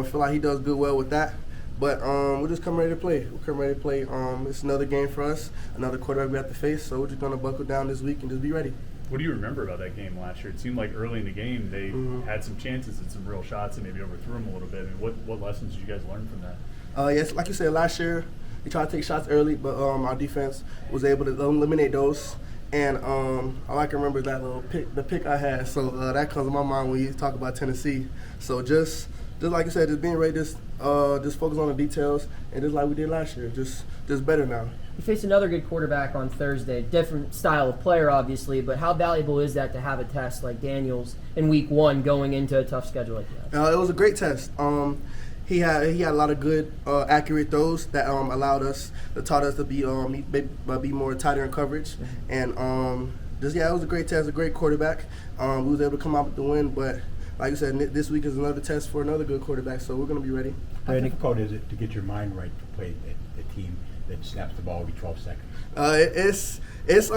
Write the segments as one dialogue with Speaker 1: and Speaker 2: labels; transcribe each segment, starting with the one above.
Speaker 1: I feel like he does well with that. But we're just coming ready to play. We're coming ready to play. It's another game for us, another quarterback we have to face. So we're just going to buckle down this week and just be ready.
Speaker 2: What do you remember about that game last year? It seemed like early in the game they had some chances and some real shots and maybe overthrew them a little bit. And what lessons did you guys learn from that?
Speaker 1: Yes, like you said, last year we tried to take shots early, but our defense was able to eliminate those. And all I can remember is that little pick I had. So that comes to my mind when you talk about Tennessee. So just like you said, just being ready, just focus on the details, and just like we did last year, just better now.
Speaker 3: You face another good quarterback on Thursday, different style of player, obviously, but how valuable is that to have a test like Daniels in week 1 going into a tough schedule like that?
Speaker 1: It was a great test. He had a lot of good, accurate throws that taught us to be more tighter in coverage, and it was a great test, a great quarterback. We was able to come out with the win, but like I said, this week is another test for another good quarterback, so we're going to be ready.
Speaker 4: How difficult is it to get your mind right to play a team that snaps the ball every 12 seconds?
Speaker 1: It's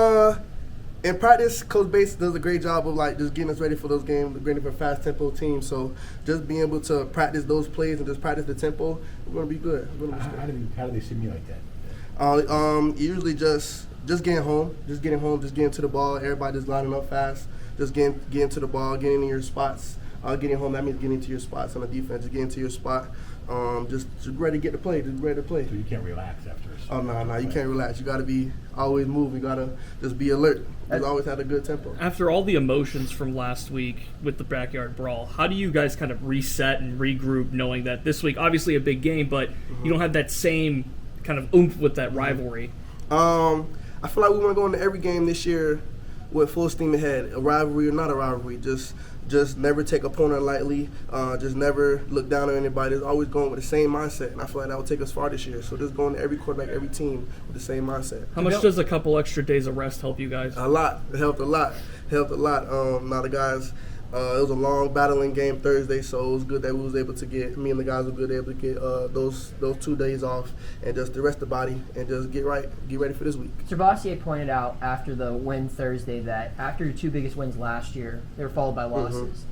Speaker 1: in practice, Coach Bates does a great job of just getting us ready for those games, ready for a fast tempo team. So just being able to practice those plays and just practice the tempo, we're going to be good.
Speaker 4: How do they simulate that?
Speaker 1: Usually just getting home, just getting to the ball. Everybody just lining up fast, just getting to the ball, getting in your spots. Getting home, that means getting to your spots on the defense, just getting to your spot. Just ready to get the play, just ready to play.
Speaker 4: So you can't relax after a
Speaker 1: no, you can't relax. You got to be always moving. You got to just be alert. Just always have a good tempo.
Speaker 5: After all the emotions from last week with the backyard brawl, how do you guys kind of reset and regroup knowing that this week, obviously a big game, but you don't have that same kind of oomph with that rivalry?
Speaker 1: I feel like we want to go into every game this year with full steam ahead, a rivalry or not a rivalry. Just never take opponent lightly. Just never look down on anybody. Just always going with the same mindset, and I feel like that will take us far this year. So just going to every quarterback, every team with the same mindset.
Speaker 5: How much does a couple extra days of rest help you guys?
Speaker 1: A lot. It helped a lot. Now the guys, it was a long battling game Thursday, so it was good that we was able to get, me and the guys were good able to get those 2 days off and just to rest the body and just get ready for this week.
Speaker 3: Servassier pointed out after the win Thursday that after your 2 biggest wins last year, they were followed by losses.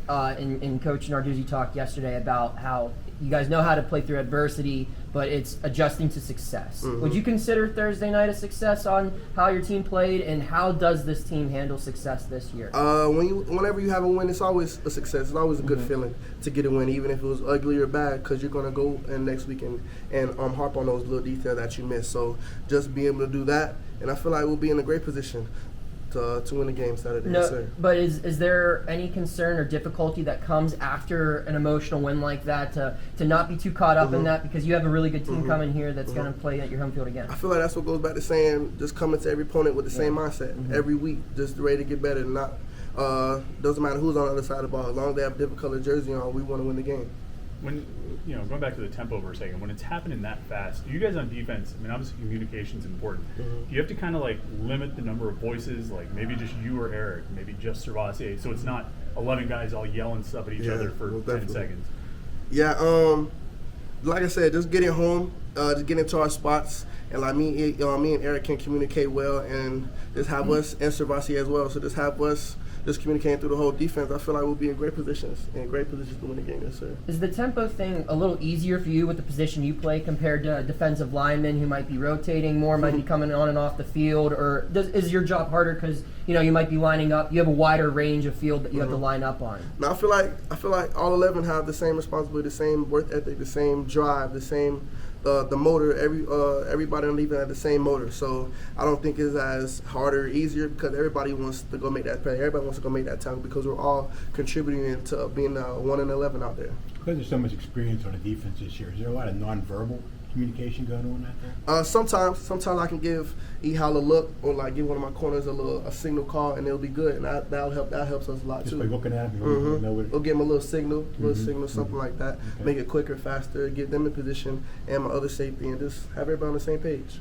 Speaker 3: And Coach Narduzzi talked yesterday about how you guys know how to play through adversity, but it's adjusting to success. Would you consider Thursday night a success on how your team played, and how does this team handle success this year?
Speaker 1: Whenever you have a win, it's always a success. It's always a good feeling to get a win, even if it was ugly or bad, because you're going to go in next week and harp on those little details that you missed. So just being able to do that, and I feel like we'll be in a great position to win the game Saturday.
Speaker 3: No,
Speaker 1: yes, sir.
Speaker 3: But is there any concern or difficulty that comes after an emotional win like that to not be too caught up in that, because you have a really good team coming here that's going to play at your home field again?
Speaker 1: I feel like that's what goes back to saying just coming to every opponent with the same mindset every week, just ready to get better. And not doesn't matter who's on the other side of the ball, as long as they have a different color jersey on, we want to win the game.
Speaker 2: When going back to the tempo for a second, when it's happening that fast, you guys on defense, I mean, obviously communication's important. You have to kind of limit the number of voices, like maybe just you or Eric, maybe just Servassier, so it's not 11 guys all yelling stuff at each other for 10 seconds.
Speaker 1: Yeah, like I said, just getting home, just getting into our spots, and me and Eric can communicate well, and just have us and Servassier as well. So just have us just communicating through the whole defense. I feel like we'll be in great positions to win the game, yes, sir.
Speaker 3: Is the tempo thing a little easier for you with the position you play compared to defensive linemen who might be rotating more, might be coming on and off the field, or is your job harder because you might be lining up? You have a wider range of field that you have to line up on.
Speaker 1: No, I feel like all 11 have the same responsibility, the same work ethic, the same drive, the same. The motor, everybody on the defense had the same motor, so I don't think it's as harder or easier because everybody wants to go make that play. Everybody wants to go make that tackle because we're all contributing to being 1-11 out there.
Speaker 4: Because there's so much experience on the defense this year, is there a lot of nonverbal communication going on out there?
Speaker 1: Sometimes I can give Ehal a look or give one of my corners a signal call, and it'll be good, and that helps us a lot
Speaker 4: just
Speaker 1: too.
Speaker 4: Just by looking at him,
Speaker 1: we'll give them a little signal, something like that. Okay. Make it quicker, faster, get them in position, and my other safety, and just have everybody on the same page.